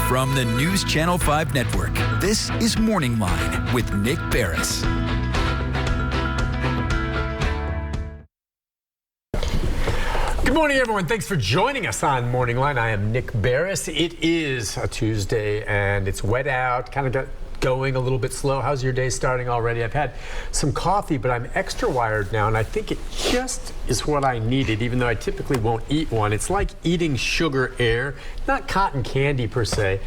From the News Channel 5 Network, this is MorningLine with Nick Beres. Good morning, everyone. Thanks for joining us on MorningLine. I am Nick Beres. It is a Tuesday, and it's wet out, kind of got going a little bit slow. How's your day starting already? I've had some coffee, but I'm extra wired now, and I think it just is what I needed, even though I typically won't eat one. It's like eating sugar air, not cotton candy per se,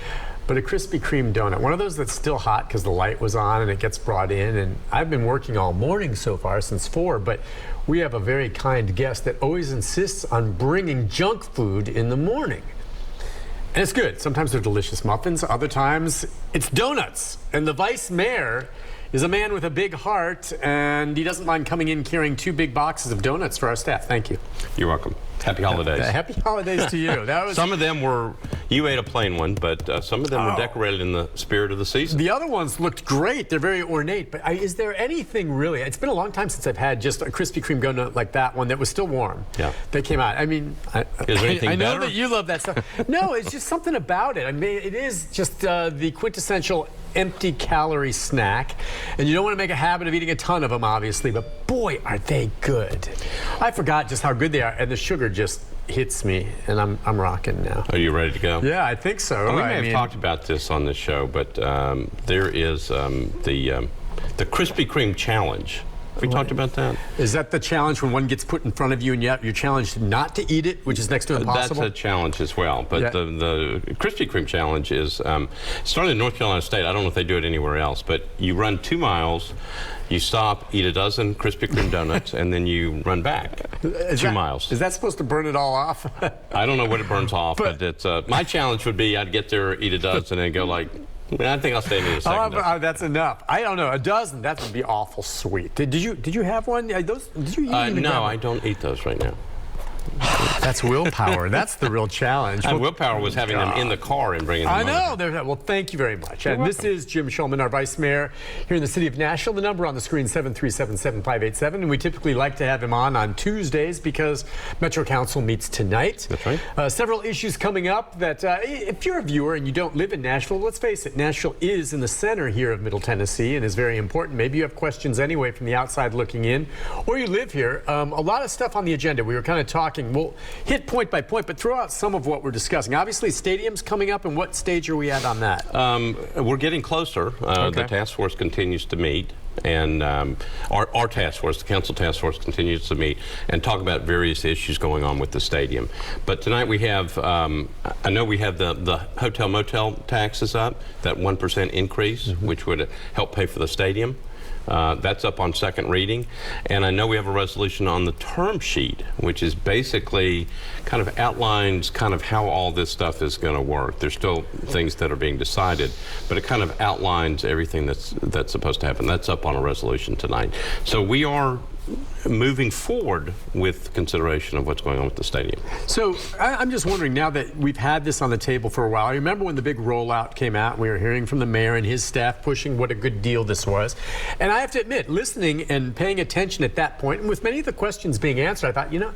but a Krispy Kreme donut. One of those that's still hot because the light was on and it gets brought in. And I've been working all morning so far, since 4, but we have a very kind guest that always insists on bringing junk food in the morning. And it's good. Sometimes they're delicious muffins. Other times it's donuts. And the vice mayor is a man with a big heart, and he doesn't mind coming in carrying 2 big boxes of donuts for our staff. Thank you. You're welcome. Happy holidays. Happy holidays to you. That was some of them were, you ate a plain one, but some of them were decorated in the spirit of the season. The other ones looked great. They're very ornate. But is there anything really? It's been a long time since I've had just a Krispy Kreme donut like that one that was still warm. Yeah. That came out. I mean, is there anything I know better? that you love that stuff. No, it's just something about it. I mean, it is just the quintessential empty calorie snack, and you don't want to make a habit of eating a ton of them, obviously, but boy, are they good. I forgot just how good they are, and the sugar just hits me, and I'm rocking now. Are you ready to go? Yeah, I think so. Well, we may have talked about this on this show, but there is the Krispy Kreme challenge. Have we talked about that? Is that the challenge when one gets put in front of you and you're challenged not to eat it, which is next to impossible? That's a challenge as well. But the Krispy Kreme challenge is started in North Carolina State. I don't know if they do it anywhere else, but you run 2 miles, you stop, eat a dozen Krispy Kreme donuts, and then you run back 2 miles. Is that supposed to burn it all off? I don't know what it burns off, but it's my challenge would be I'd get there, eat a dozen, and go like, I think I'll stay in a second. That's enough. I don't know. A dozen, that would be awful sweet. Did you have one? Did you eat No, I don't eat those right now. That's willpower. That's the real challenge. Willpower was having them in the car and bringing them I know. Well, thank you very much. And this is Jim Shulman, our vice mayor here in the city of Nashville. The number on the screen, 737-7587. And we typically like to have him on Tuesdays because Metro Council meets tonight. That's right. Several issues coming up that if you're a viewer and you don't live in Nashville, let's face it, Nashville is in the center here of Middle Tennessee and is very important. Maybe you have questions anyway from the outside looking in, or you live here. A lot of stuff on the agenda. We were kind of talking. We'll hit point by point, but throw out some of what we're discussing. Obviously, stadium's coming up, and what stage are we at on that? We're getting closer. The task force continues to meet, and our task force, the council task force, continues to meet and talk about various issues going on with the stadium. But tonight we have, I know we have the hotel motel taxes up, that 1% increase, which would help pay for the stadium. That's up on second reading. And I know we have a resolution on the term sheet, which is basically kind of outlines kind of how all this stuff is going to work. There's still things that are being decided, but it kind of outlines everything that's supposed to happen. That's up on a resolution tonight. So we are moving forward with consideration of what's going on with the stadium. So I'm just wondering, now that we've had this on the table for a while, I remember when the big rollout came out, we were hearing from the mayor and his staff pushing what a good deal this was. And I have to admit, listening and paying attention at that point, and with many of the questions being answered, I thought,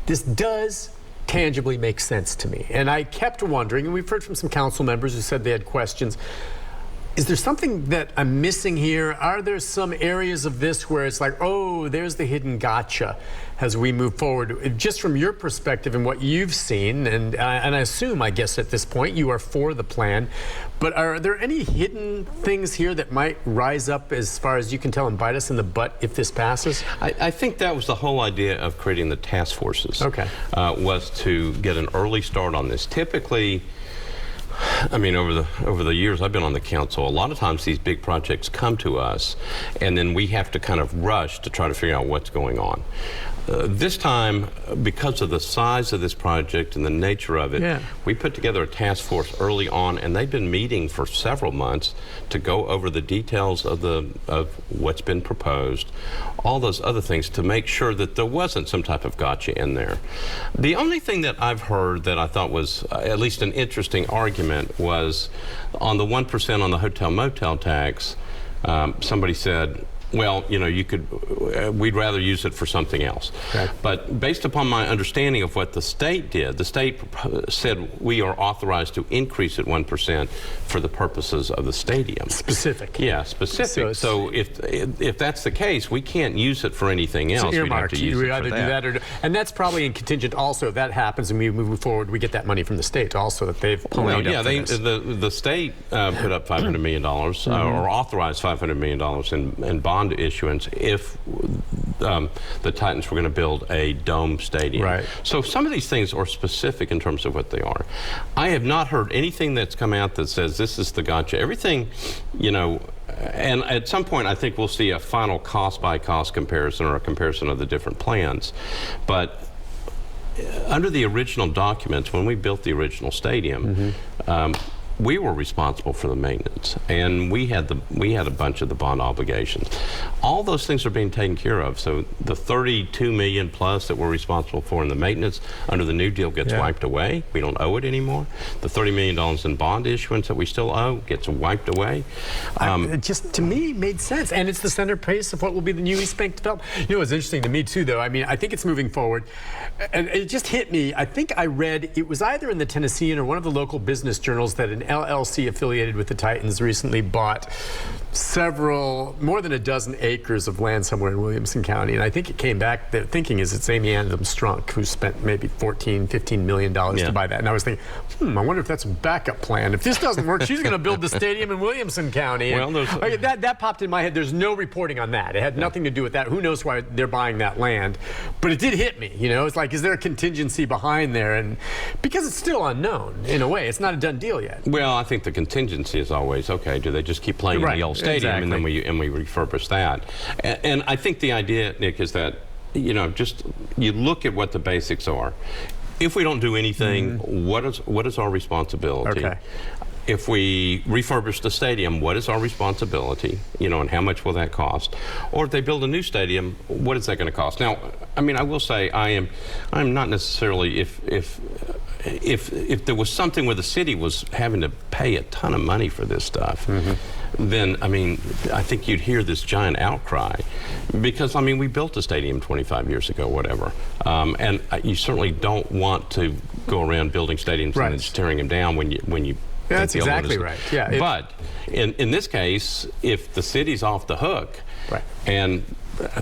this does tangibly make sense to me. And I kept wondering, and we've heard from some council members who said they had questions, is there something that I'm missing here? Are there some areas of this where it's like, oh, there's the hidden gotcha as we move forward? Just from your perspective and what you've seen, and I assume, I guess at this point, you are for the plan, but are there any hidden things here that might rise up as far as you can tell and bite us in the butt if this passes? I think that was the whole idea of creating the task forces. Okay. Was to get an early start on this. Typically, I mean, over the years I've been on the council, a lot of times these big projects come to us, and then we have to kind of rush to try to figure out what's going on. This time, because of the size of this project and the nature of it, we put together a task force early on, and they've been meeting for several months to go over the details of what's been proposed, all those other things, to make sure that there wasn't some type of gotcha in there. The only thing that I've heard that I thought was at least an interesting argument was on the 1% on the hotel motel tax. Somebody said, well, you know, you could, we'd rather use it for something else. Okay. But based upon my understanding of what the state did, the state said we are authorized to increase it 1% for the purposes of the stadium. Specific. Yeah, specific. So if that's the case, we can't use it for anything else. So We'd have to use we it either for do that or, and that's probably in contingent also. If that happens and we move forward, we get that money from the state also that they've ponied up for this. The state put up $500 million or authorized $500 million in bond issuance if the Titans were going to build a dome stadium. Right. So some of these things are specific in terms of what they are. I have not heard anything that's come out that says this is the gotcha. Everything, you know, and at some point I think we'll see a final cost by cost comparison or a comparison of the different plans. But under the original documents, when we built the original stadium, we were responsible for the maintenance, and we had a bunch of the bond obligations. All those things are being taken care of. So the $32 million plus that we're responsible for in the maintenance under the new deal gets wiped away. We don't owe it anymore. The $30 million in bond issuance that we still owe gets wiped away. It just, to me, made sense, and it's the centerpiece of what will be the new East Bank development. You know what's interesting to me too, though? I mean, I think it's moving forward, and it just hit me. I think I read it was either in the Tennessean or one of the local business journals that an LLC affiliated with the Titans recently bought more than a dozen acres of land somewhere in Williamson County. And I think it came back, the thinking is it's Amy Adams Strunk who spent maybe $15 million to buy that. And I was thinking, I wonder if that's a backup plan. If this doesn't work, she's going to build the stadium in Williamson County. Well, that popped in my head. There's no reporting on that. It had nothing to do with that. Who knows why they're buying that land? But it did hit me, you know? It's like, is there a contingency behind there? And because it's still unknown, in a way. It's not a done deal yet. Well, I think the contingency is always, okay, do they just keep playing in the old stadium and then we refurbish that? And I think the idea, Nick, is that, you know, just you look at what the basics are. If we don't do anything, what is our responsibility? Okay. If we refurbish the stadium, what is our responsibility? You know, and how much will that cost? Or if they build a new stadium, what is that going to cost? Now, I mean, I will say I'm not necessarily if there was something where the city was having to pay a ton of money for this stuff, then, I mean, I think you'd hear this giant outcry. Because, I mean, we built a stadium 25 years ago, whatever. And you certainly don't want to go around building stadiums and then just tearing them down when you that's exactly right. Yeah. But in this case, if the city's off the hook, and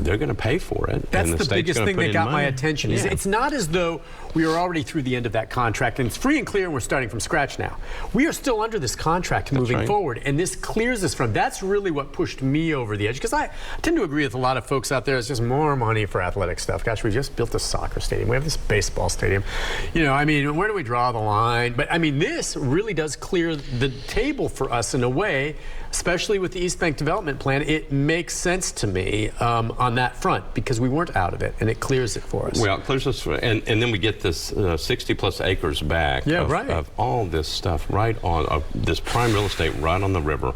they're going to pay for it. That's and the biggest thing that got my attention. Is it's not as though we are already through the end of that contract and it's free and clear and we're starting from scratch now. We are still under this contract moving forward, and this clears us from. That's really what pushed me over the edge, because I tend to agree with a lot of folks out there. It's just more money for athletic stuff. Gosh, we just built a soccer stadium. We have this baseball stadium. You know, I mean, where do we draw the line? But I mean, this really does clear the table for us in a way, especially with the East Bank development plan. It makes sense to me on that front because we weren't out of it, and it clears it for us. Well, it clears us, and then we get this 60 plus acres back of all this stuff right on this prime real estate right on the river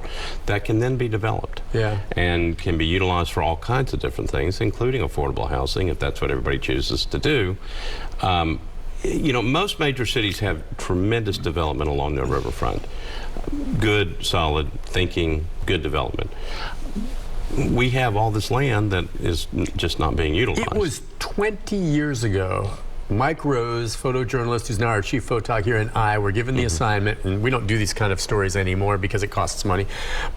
that can then be developed and can be utilized for all kinds of different things, including affordable housing, if that's what everybody chooses to do. You know, most major cities have tremendous development along their riverfront. Good, solid thinking, good development. We have all this land that is just not being utilized. It was 20 years ago. Mike Rose, photojournalist, who's now our chief photog here, and I were given the assignment, and we don't do these kind of stories anymore because it costs money,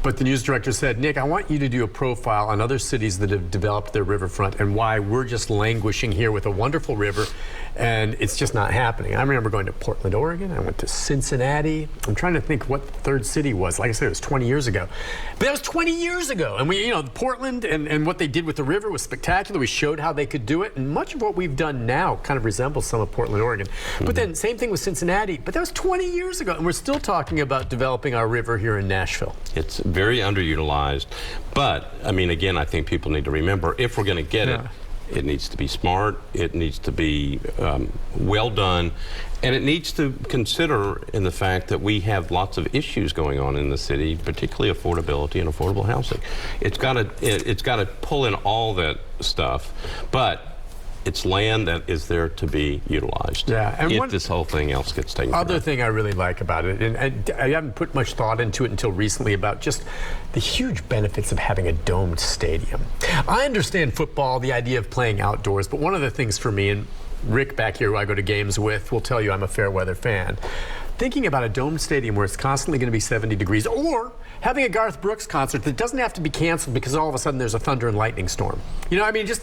but the news director said, Nick, I want you to do a profile on other cities that have developed their riverfront and why we're just languishing here with a wonderful river, and it's just not happening. I remember going to Portland, Oregon. I went to Cincinnati. I'm trying to think what the third city was. Like I said, it was 20 years ago. But that was 20 years ago, and we, you know, Portland and what they did with the river was spectacular. We showed how they could do it, and much of what we've done now kind of resembles some of Portland, Oregon. But then same thing with Cincinnati, but that was 20 years ago, and we're still talking about developing our river here in Nashville. It's very underutilized, but I mean, again, I think people need to remember, if we're going to get it, it needs to be smart, it needs to be well done, and it needs to consider in the fact that we have lots of issues going on in the city, particularly affordability and affordable housing. It's got to pull in all that stuff, but it's land that is there to be utilized. Yeah, and if this whole thing else gets taken care of. Other thing I really like about it, and I haven't put much thought into it until recently, about just the huge benefits of having a domed stadium. I understand football, the idea of playing outdoors, but one of the things for me, and Rick back here who I go to games with will tell you I'm a fair weather fan, thinking about a domed stadium where it's constantly going to be 70 degrees, or having a Garth Brooks concert that doesn't have to be canceled because all of a sudden there's a thunder and lightning storm. You know, I mean, just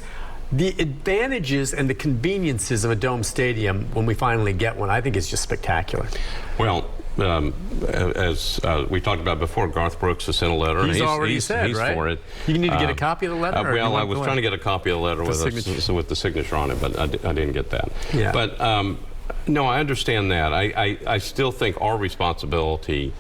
the advantages and the conveniences of a domed stadium when we finally get one, I think is just spectacular. Well, as we talked about before, Garth Brooks has sent a letter. He's already said, he's right? for it. You need to get a copy of the letter? Well, I was trying to get a copy of the letter with the signature on it, but I didn't get that. Yeah. But no, I understand that. I still think our responsibility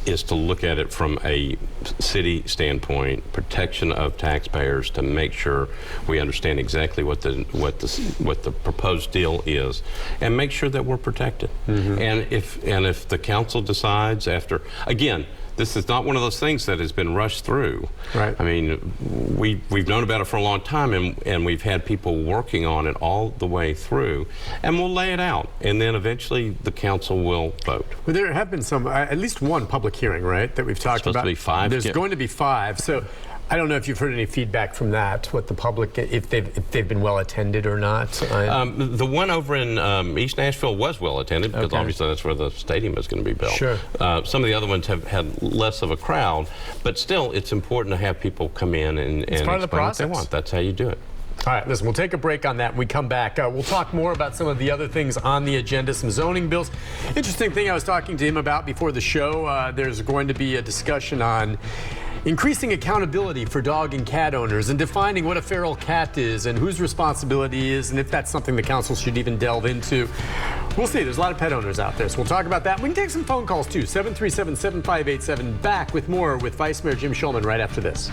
is to look at it from a city standpoint, protection of taxpayers, to make sure we understand exactly what the proposed deal is, and make sure that we're protected. And if the council decides after, again, this is not one of those things that has been rushed through. Right. I mean, we've known about it for a long time, and we've had people working on it all the way through, and we'll lay it out, and then eventually the council will vote. Well, there have been some, at least one public hearing, right, that we've talked about. Supposed to be 5. There's going to be 5. So I don't know if you've heard any feedback from that, what the public, if they've been well attended or not. The one over in East Nashville was well attended, because obviously that's where the stadium is going to be built. Sure. Some of the other ones have had less of a crowd, but still it's important to have people come in and part of the explain process. what they want. That's how you do it. All right, listen, we'll take a break on that. When we come back, we'll talk more about some of the other things on the agenda, some zoning bills. Interesting thing I was talking to him about before the show, there's going to be a discussion on increasing accountability for dog and cat owners and defining what a feral cat is and whose responsibility is, and if that's something the council should even delve into. We'll see. There's a lot of pet owners out there, so we'll talk about that. We can take some phone calls too. 737-7587. Back with more with Vice Mayor Jim Shulman right after this.